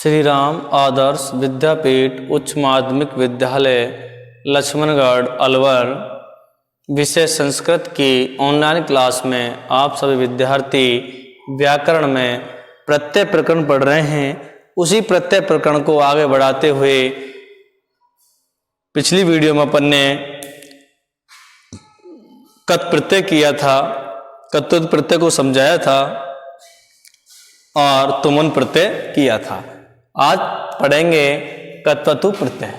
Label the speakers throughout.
Speaker 1: श्री राम आदर्श विद्यापीठ उच्च माध्यमिक विद्यालय लक्ष्मणगढ़ अलवर विषय संस्कृत की ऑनलाइन क्लास में आप सभी विद्यार्थी व्याकरण में प्रत्यय प्रकरण पढ़ रहे हैं। उसी प्रत्यय प्रकरण को आगे बढ़ाते हुए पिछली वीडियो में अपन ने कत प्रत्यय किया था, कत्वत प्रत्यय को समझाया था और तुमन प्रत्यय किया था। आज पढ़ेंगे कत्वतु प्रत्यय।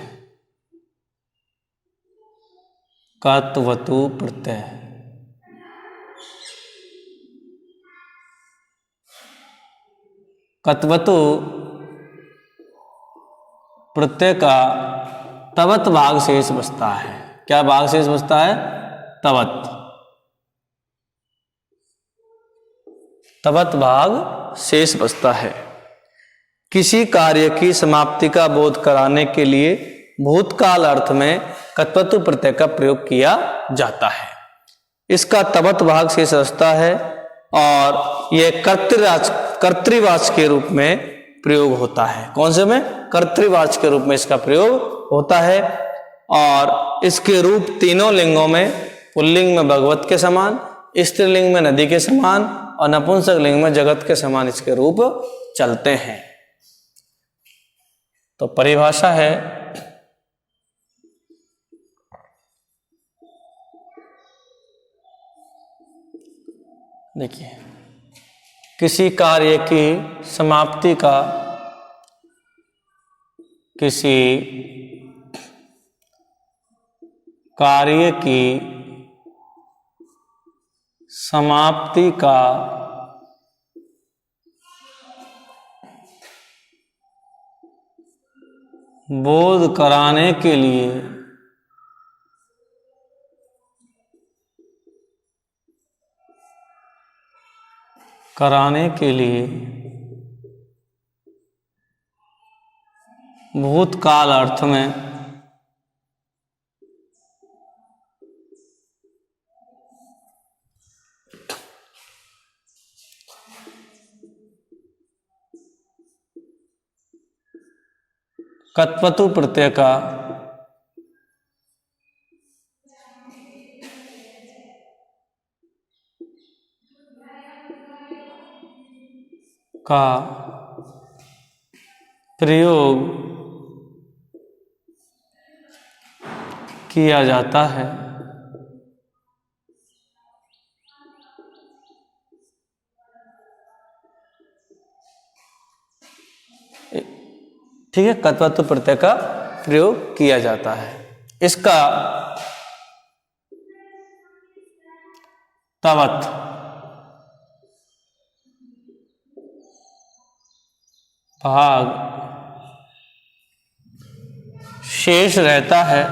Speaker 1: कत्वतु प्रत्यय कत्वतु प्रत्यय का तवत भाग शेष बचता है। क्या भाग शेष बचता है? तवत भाग शेष बचता है। किसी कार्य की समाप्ति का बोध कराने के लिए भूतकाल अर्थ में कत्वतु प्रत्यय का प्रयोग किया जाता है। इसका तवत भाग शेष बचता है और यह कर्तृवाचक के रूप में प्रयोग होता है। कौन से में? कर्तृवाचक के रूप में इसका प्रयोग होता है और इसके रूप तीनों लिंगों में, पुल्लिंग में भगवत के समान, स्त्रीलिंग में नदी के समान और नपुंसक लिंग में जगत के समान इसके रूप चलते हैं। तो परिभाषा है, देखिए, किसी कार्य की समाप्ति का, किसी कार्य की समाप्ति का बोध कराने के लिए भूतकाल अर्थ में कत्वतु प्रत्यय का प्रयोग किया जाता है। ठीक है, कत्वतु प्रत्यय का प्रयोग किया जाता है। इसका तवत भाग शेष रहता है।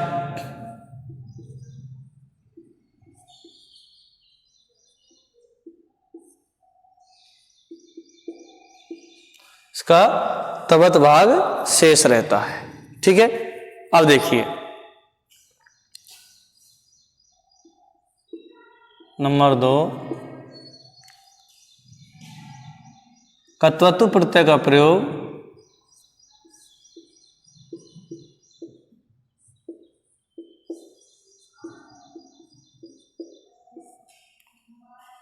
Speaker 1: इसका तवत भाग शेष रहता है। ठीक है, अब देखिए नंबर 2, कत्वतु प्रत्यय का प्रयोग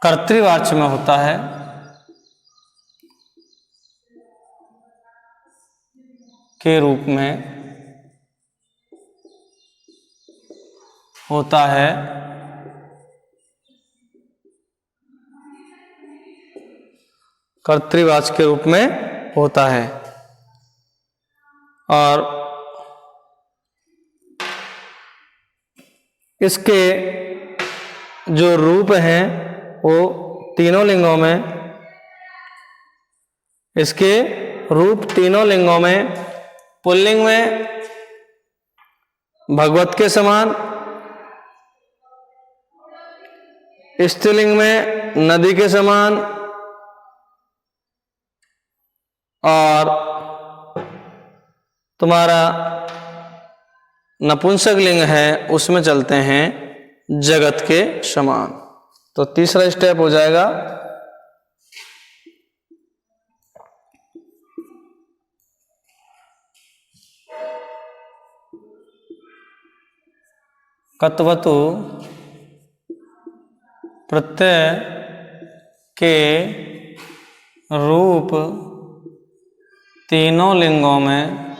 Speaker 1: कर्तृवाच्य में होता है। के रूप में होता है। कर्तृवाचक के रूप में होता है और इसके जो रूप हैं वो तीनों लिंगों में, इसके रूप तीनों लिंगों में, पुल्लिंग में भगवत के समान, स्त्रीलिंग में नदी के समान और तुम्हारा नपुंसक लिंग है उसमें चलते हैं जगत के समान। तो तीसरा स्टेप हो जाएगा कत्वतु प्रत्यय के रूप तीनों लिंगों में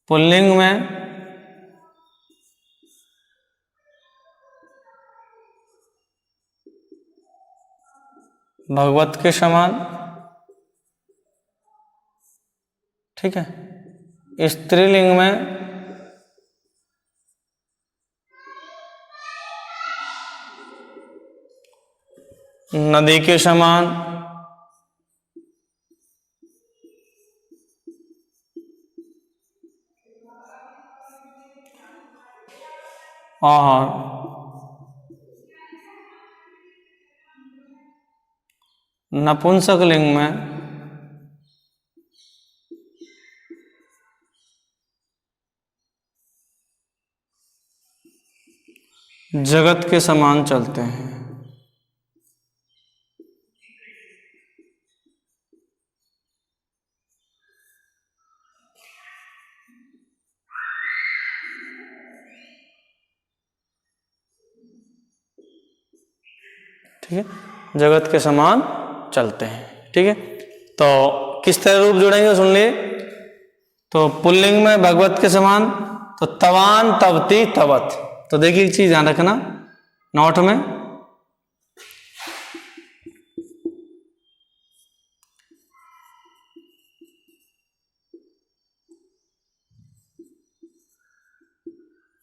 Speaker 1: पुल्लिंग में भगवत के समान, ठीक है, स्त्रीलिंग में नदी के समान, और नपुंसक लिंग में जगत के समान चलते हैं। ठीक है, जगत के समान चलते हैं। ठीक है, तो किस तरह रूप जोड़ेंगे सुन लिए। तो पुल्लिंग में भगवत के समान, तो तवान तवती तवत। तो देखिए एक चीज ध्यान रखना नोट में,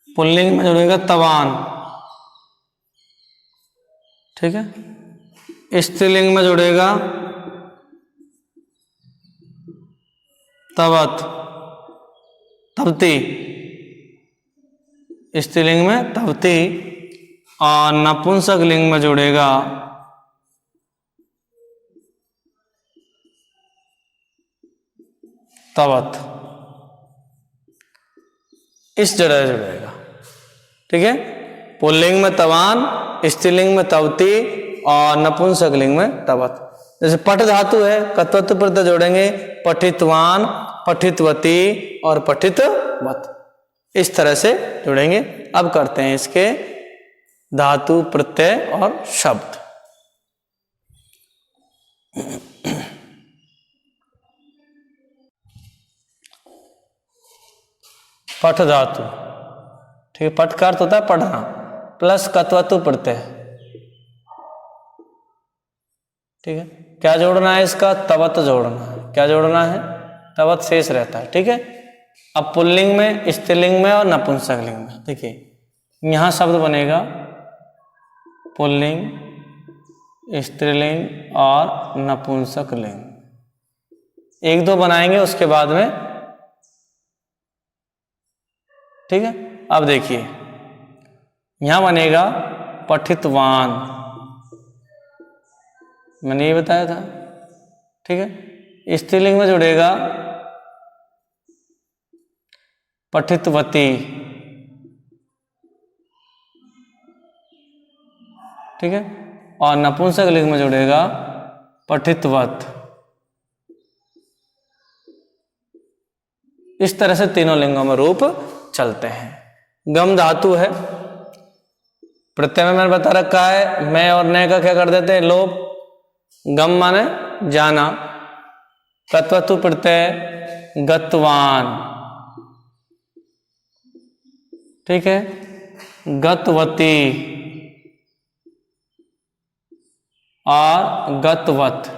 Speaker 1: पुल्लिंग में जुड़ेगा तवान, ठीक है, स्त्रीलिंग में जुड़ेगा तवत तवती, स्त्रीलिंग में तवती, और नपुंसक लिंग में जुड़ेगा तवत, इस जगह जुड़ेगा। ठीक है, पुल्लिंग में तवान, स्त्रीलिंग में तवती और नपुंसक लिंग में तवत। जैसे पठ धातु है, कत्वत्व प्रत्यय जोड़ेंगे पठितवान, पठितवती और पठितवत, इस तरह से जुड़ेंगे। अब करते हैं इसके धातु प्रत्यय और शब्द। पठ धातु, ठीक है, पठ का अर्थ होता है पढ़ना, प्लस कत्वतु प्रत्यय। ठीक है, क्या जोड़ना है इसका, तवत जोड़ना है। क्या जोड़ना है, तवत शेष रहता है। ठीक है, अब पुल्लिंग में, स्त्रीलिंग में और नपुंसक लिंग में देखिए यहां शब्द बनेगा पुल्लिंग, स्त्रीलिंग और नपुंसक लिंग। एक दो बनाएंगे उसके बाद में। ठीक है, अब देखिए यहां बनेगा पठितवान, मैंने ये बताया था। ठीक है, स्त्रीलिंग में जुड़ेगा पठितवती। ठीक है, और नपुंसक लिंग में जुड़ेगा पठितवत। इस तरह से तीनों लिंगों में रूप चलते हैं। गम धातु है, प्रत्यय में मैंने बता रखा है, मैं और ने का क्या कर देते हैं, लोप। गम माने जाना, कत्वतु प्रत्यय गतवान। ठीक है, गतवती और गतवत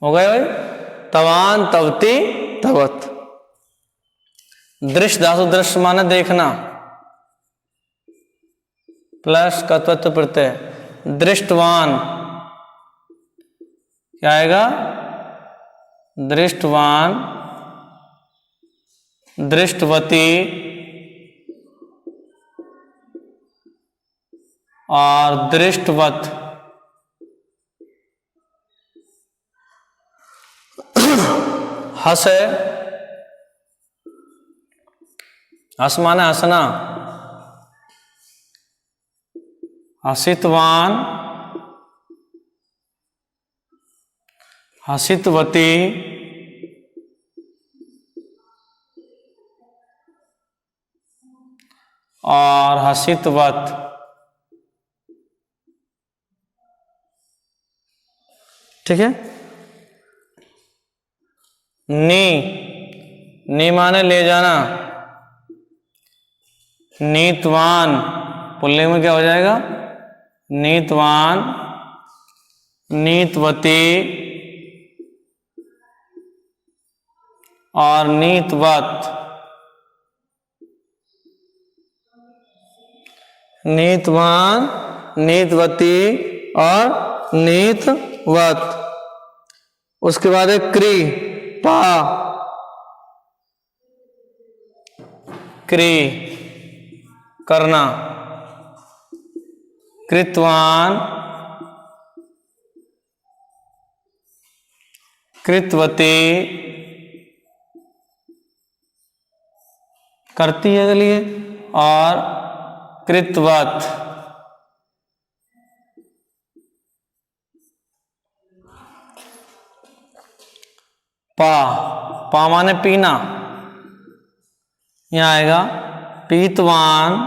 Speaker 1: हो गए भाई, तवान तवती तवत। दृश्य धातु, दृश्य माने देखना, प्लस कत्वत्व प्रत्यय दृष्टवान, क्या आएगा, दृष्टवान, दृष्टवती और दृष्टवत। हस है, हस माने हंसना, हसितवान हसितवती और हसितवत। ठीक है। नी माने ले जाना, नीतवान पुल्लिंग में क्या हो जाएगा? नीतवान, नीतवती और नीतवत। नीतवान, नीतवती और नीतवत। उसके बाद है क्री, पा, क्री करना, कृतवान, कृतवती करती है के लिए, और कृतवत। पा माने पीना, यहां आएगा पीतवान,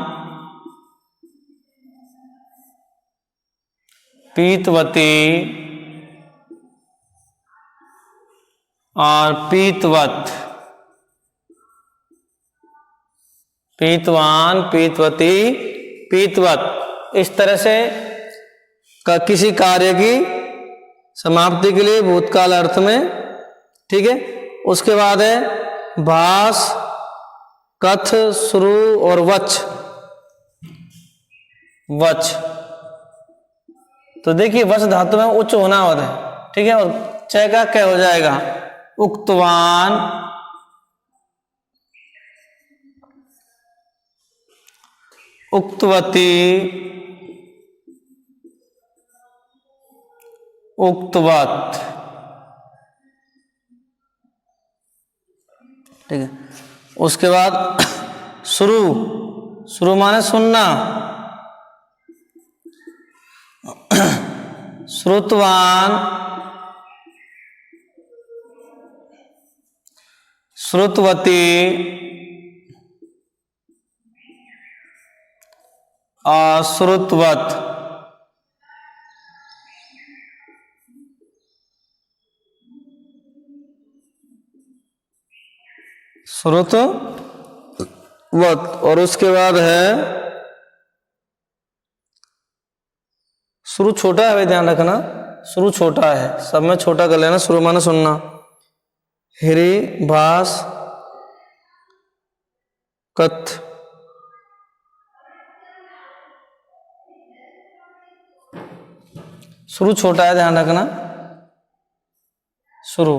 Speaker 1: पीतवती और पीतवत। पीतवान, पीतवती, पीतवत। इस तरह से किसी कार्य की समाप्ति के लिए भूतकाल अर्थ में। ठीक है। उसके बाद है भास, कथ, श्रु और वच। वच तो देखिए वच धातु में उच्च होना होता है। ठीक है। और च का क्या हो जाएगा? उक्तवान, उक्तवती, उक्तवत। ठीक है। उसके बाद शुरू, शुरू माने सुनना, श्रुतवान, श्रुतवती और श्रुतवत। श्रुतवत। और उसके बाद है शुरू छोटा है, ध्यान रखना शुरू छोटा है, सब में छोटा कर लेना। शुरू माने सुनना, हिरी, भास, कथ, शुरू छोटा है, ध्यान रखना। शुरू,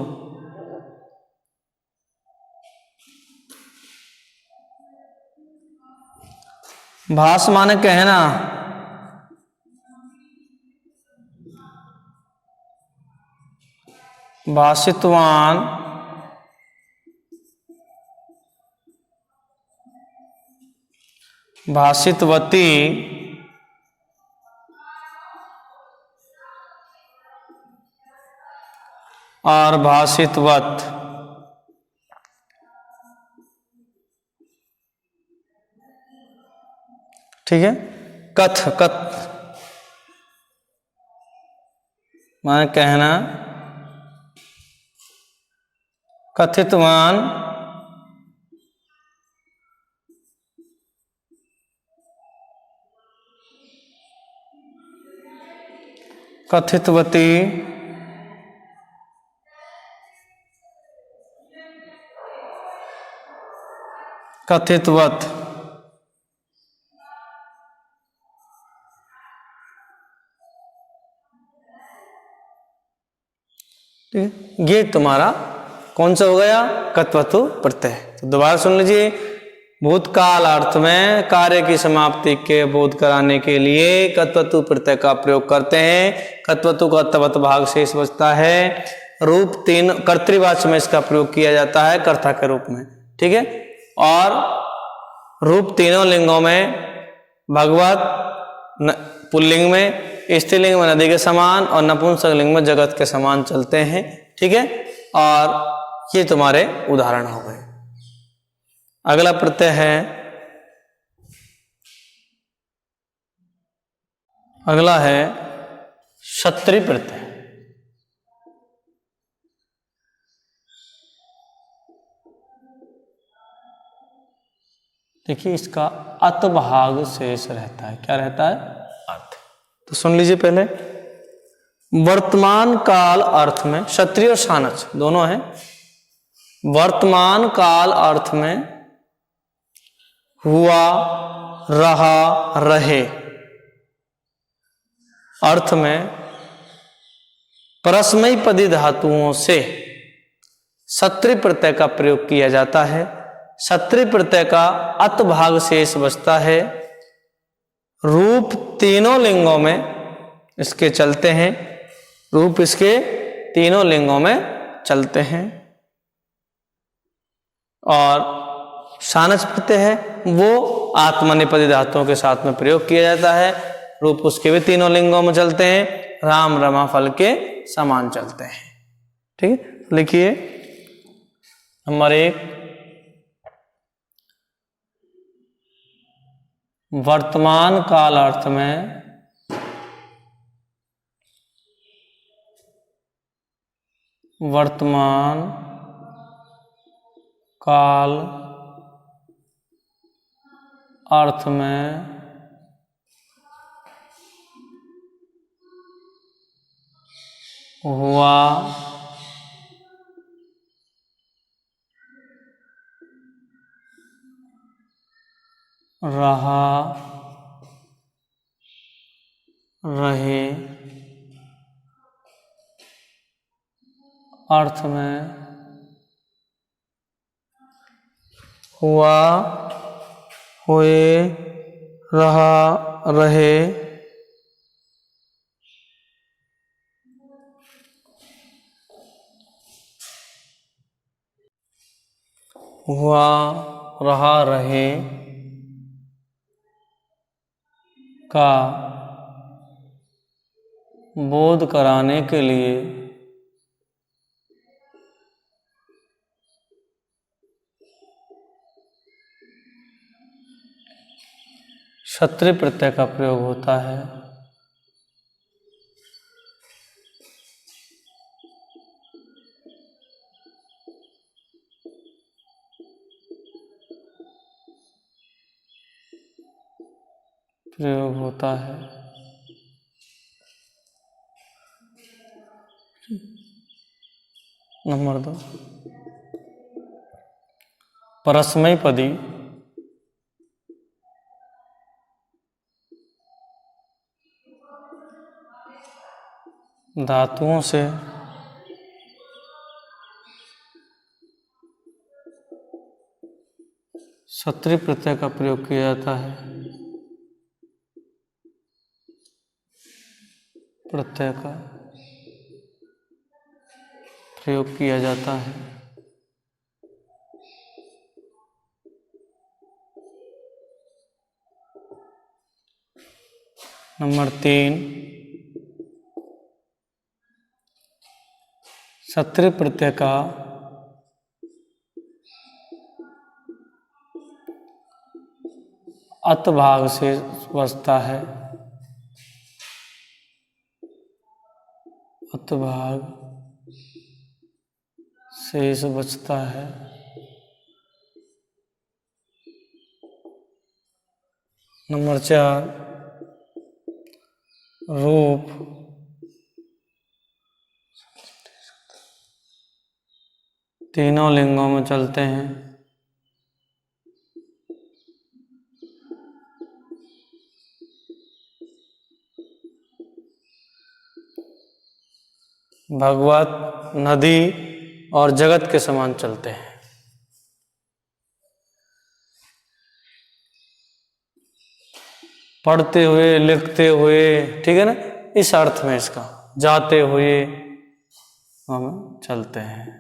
Speaker 1: भास माने कहना, भाषितवान, भाषितवती और भाषितवत। ठीक है। कथ, कथ माने कहना, कथितवान, कथितवती कथितवत। ठीक है। ये तुम्हारा कौन सा हो गया? कत्वतु प्रत्यय। तो दोबारा सुन लीजिए। भूतकाल अर्थ में कार्य की समाप्ति के बोध कराने के लिए कत्वतु प्रत्यय का प्रयोग करते हैं। कत्वतु का तवत भाग शेष बचता है। रूप तीन कर्तृवाच्य में इसका प्रयोग किया जाता है, कर्ता के रूप में। ठीक है। और रूप तीनों लिंगों में भगवत पुल्लिंग में, स्त्रीलिंग में नदी के समान और नपुंसक लिंग में जगत के समान चलते हैं। ठीक है, और ये तुम्हारे उदाहरण हो गए। अगला प्रत्यय है, अगला है क्षत्रिय प्रत्यय। देखिए इसका अत भाग शेष रहता है। क्या रहता है? अर्थ। तो सुन लीजिए पहले, वर्तमान काल अर्थ में क्षत्रिय और सानच दोनों हैं। वर्तमान काल अर्थ में हुआ, रहा, रहे अर्थ में परस्मैपदी पदी धातुओं से क्षत्रिय प्रत्यय का प्रयोग किया जाता है। क्षत्रिय प्रत्यय का अत भाग शेष बचता है। रूप तीनों लिंगों में इसके चलते हैं, रूप इसके तीनों लिंगों में चलते हैं। और सानच प्रत्यय है वो आत्मनेपदी धातुओं के साथ में प्रयोग किया जाता है। रूप उसके भी तीनों लिंगों में चलते हैं, राम रमा फल के समान चलते हैं। ठीक है, लिखिए नंबर 1, वर्तमान काल अर्थ में वर्तमान काल अर्थ में हुआ, रहा, रहे अर्थ में हुआ, हुए, रहा, रहे हुआ, रहा, रहे का बोध कराने के लिए क्षत्रिय प्रत्यय का प्रयोग होता है। प्रयोग होता है। नंबर 2, परस्मैपदी धातुओं से क्षत्रिय प्रत्यय का प्रयोग किया जाता है। प्रत्यय का प्रयोग किया जाता है। नंबर 3, क्षत्रिय प्रत्यय का अत भाग से बचता है। अत भाग शेष बचता है। नंबर 4, रूप तीनों लिंगों में चलते हैं। भगवत, नदी और जगत के समान चलते हैं। पढ़ते हुए, लिखते हुए, ठीक है ना, इस अर्थ में इसका जाते हुए हम चलते हैं।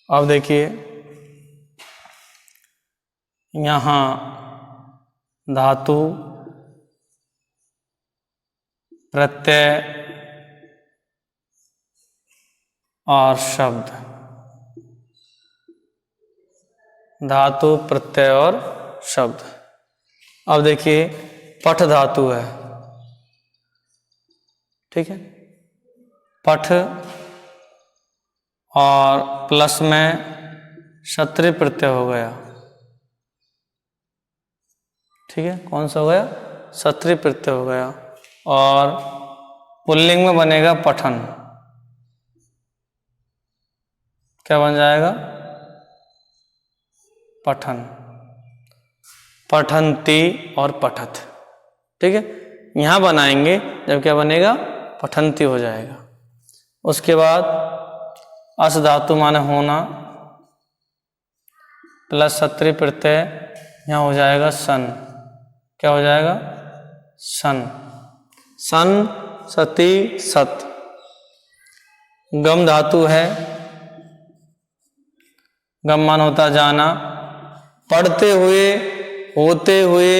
Speaker 1: अब देखिए यहाँ धातु प्रत्यय और शब्द। धातु, प्रत्यय और शब्द। अब देखिए पठ धातु है, ठीक है। पठ और प्लस में क्षत्रिय प्रत्यय हो गया, ठीक है। कौन सा हो गया? क्षत्रिय प्रत्यय हो गया। और पुल्लिंग में बनेगा पठन, क्या बन जाएगा? पठन। पठन्ति और पठत, ठीक है। यहां बनाएंगे जब क्या बनेगा? पठन्ति हो जाएगा। उसके बाद अस धातु माने होना प्लस क्षत्रिय प्रत्यय, यहां हो जाएगा सन, क्या हो जाएगा? सन। सन, सती, सत। गम धातु है, गम मान होता जाना, पढ़ते हुए, होते हुए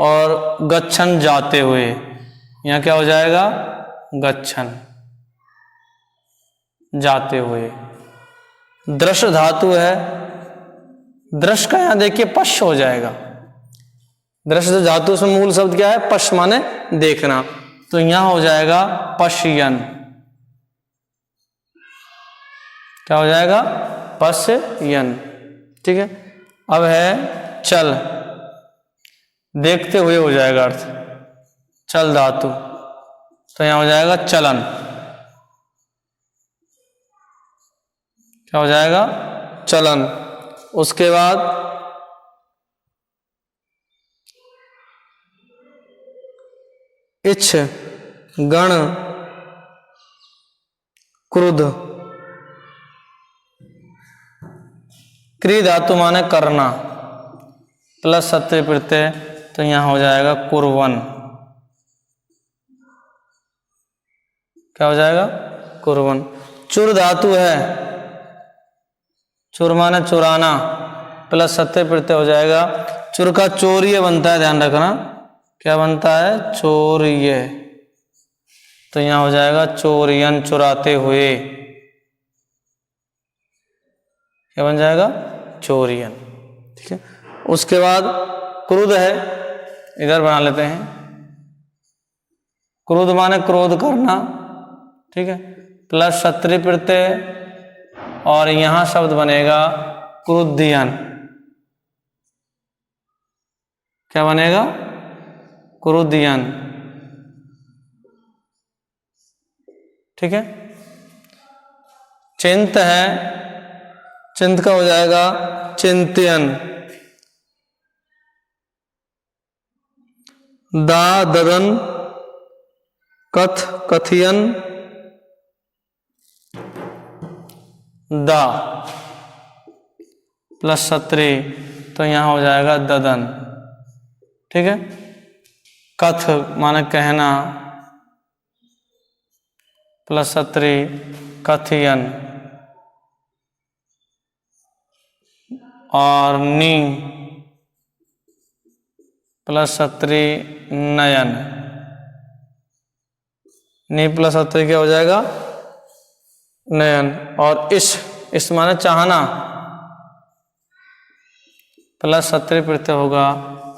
Speaker 1: और गच्छन जाते हुए, यहाँ क्या हो जाएगा? गच्छन, जाते हुए। दृश धातु है, दृश का यहां देखिए पश हो जाएगा। दृश धातु उसमें मूल शब्द क्या है? पश माने देखना, तो यहां हो जाएगा पश्यन, क्या हो जाएगा? पश्यन, ठीक है। अब है चल, देखते हुए हो जाएगा अर्थ, चल धातु, तो यहां हो जाएगा चलन, क्या हो जाएगा? चलन। उसके बाद इच्छ, गण, क्रुद्ध। क्री धातु माने करना प्लस क्षत्रिय प्रत्यय, तो यहां हो जाएगा कुर्वन, क्या हो जाएगा? कुर्वन। चुर धातु है, चुर माने चुराना प्लस क्षत्रिय प्रत्यय हो जाएगा। चुर का चोरिय बनता है, ध्यान रखना, क्या बनता है? चोरिय, तो यहां हो जाएगा चोरियन, चुराते हुए, क्या बन जाएगा? चोरियन, ठीक है। उसके बाद क्रुद्ध है, इधर बना लेते हैं। क्रुद्ध माने क्रोध करना, ठीक है, प्लस क्षत्रिय प्रत्यय, और यहां शब्द बनेगा क्रुद्धियन, क्या बनेगा? क्रुद्धियन, ठीक है। चिंत है, चिंत का हो जाएगा चिंत्यन। दा, ददन, कथ, कथियन, दा प्लस क्षत्रिय, तो यहां हो जाएगा ददन, ठीक है। कथ माने कहना प्लस क्षत्रिय, कथियन। और नी प्लस क्षत्रिय, नयन। नी प्लस क्षत्रिय क्या हो जाएगा? नयन। और इस माने चाहना प्लस क्षत्रिय प्रत्यय होगा,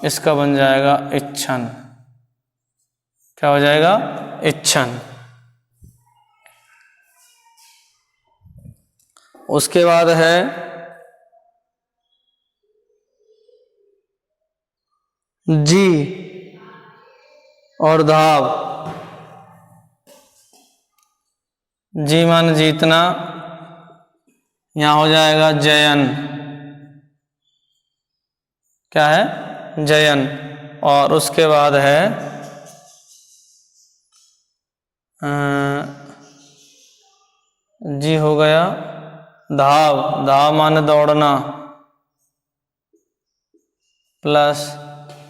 Speaker 1: इसका बन जाएगा इच्छन, क्या हो जाएगा? इच्छन। उसके बाद है जी और धाव। जी मान जीतना, यहां हो जाएगा जयन, क्या है? जयन। और उसके बाद है जी हो गया धाव, धाव माने दौड़ना प्लस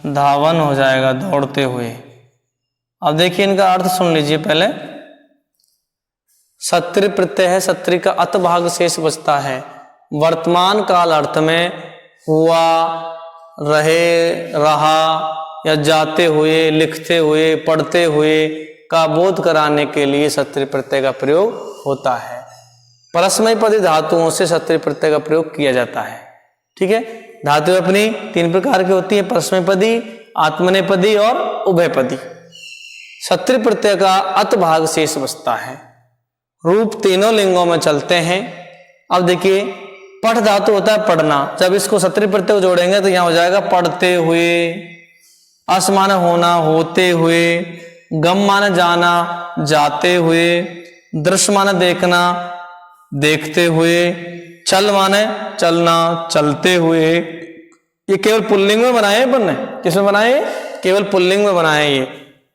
Speaker 1: धावन हो जाएगा दौड़ते हुए। अब देखिए इनका अर्थ सुन लीजिए पहले। क्षत्रिय प्रत्यय है, क्षत्रिय का अत भाग शेष बचता है। वर्तमान काल अर्थ में हुआ, रहे, रहा, या जाते हुए, लिखते हुए, पढ़ते हुए, का बोध कराने के लिए सत्रि प्रत्यय का प्रयोग होता है। परस्मैपदी धातुओं से सत्रि प्रत्यय का प्रयोग किया जाता है। ठीक है, धातुएं अपनी 3 प्रकार की होती है, परस्मैपदी, आत्मनेपदी और उभयपदी। सत्रि प्रत्यय का अत भाग शेष बचता है। रूप तीनों लिंगों में चलते हैं। अब देखिए, पठ धातु होता है पढ़ना, जब इसको सत्रि प्रत्यय को जोड़ेंगे तो यहां हो जाएगा पढ़ते हुए, अस माने होना, होते हुए, गम माने जाना, जाते हुए, दृश्य माने देखना, देखते हुए, चल माने चलना, चलते हुए। ये केवल पुल्लिंग में बनाए अपन ने, किसमें बनाए? केवल पुल्लिंग में बनाए। ये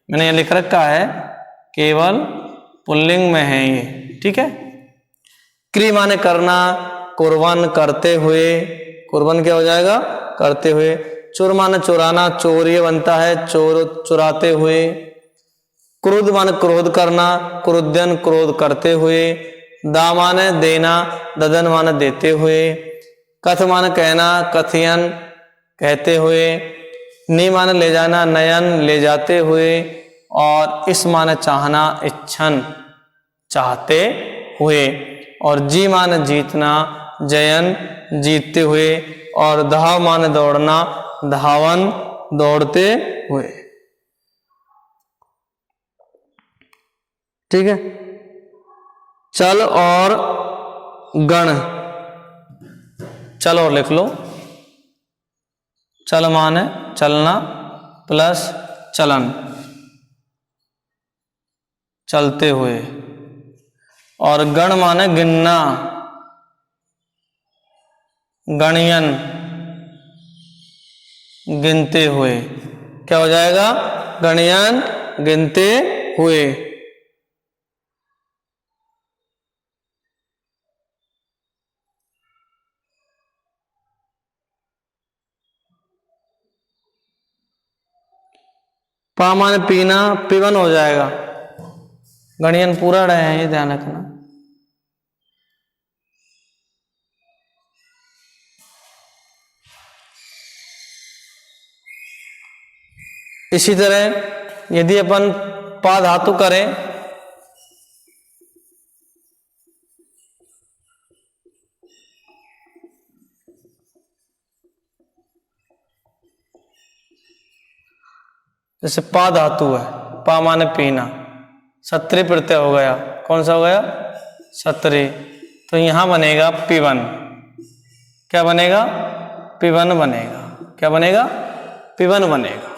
Speaker 1: मैंने ये लिख रखा है, केवल पुल्लिंग में है ये। ठीक है, क्रि माने करना, कुर्बन करते हुए, कुर्बन क्या हो जाएगा? करते हुए। चुर माने चुराना, चोर ये बनता है, चोर चुराते हुए। क्रोध माने क्रोध करना, क्रोधन क्रोध करते हुए। दा माने देना, ददन माने देते हुए। कथ माने कहना, कथयन कहते हुए। नि माने ले जाना, नयन ले जाते हुए। और इस माने चाहना, इच्छन चाहते हुए। और जी माने जीतना, जयन जीतते हुए। और धाव माने दौड़ना, धावन दौड़ते हुए। ठीक है, चल और गण, चल और लिख लो। चल माने चलना प्लस चलन, चलते हुए। और गण माने गिनना, गणयन गिनते हुए। क्या हो जाएगा? गणयन गिनते हुए। पा माने पीना, पिवन हो जाएगा। गणयन पूरा रहे हैं, ये ध्यान रखना। इसी तरह यदि अपन पा धातु करें, जैसे पा धातु है, पा माने पीना, सत्रि प्रत्यय हो गया। कौन सा हो गया? सत्रि। तो यहां बनेगा पिवन। क्या बनेगा? पिवन बनेगा। क्या बनेगा? पिवन बनेगा।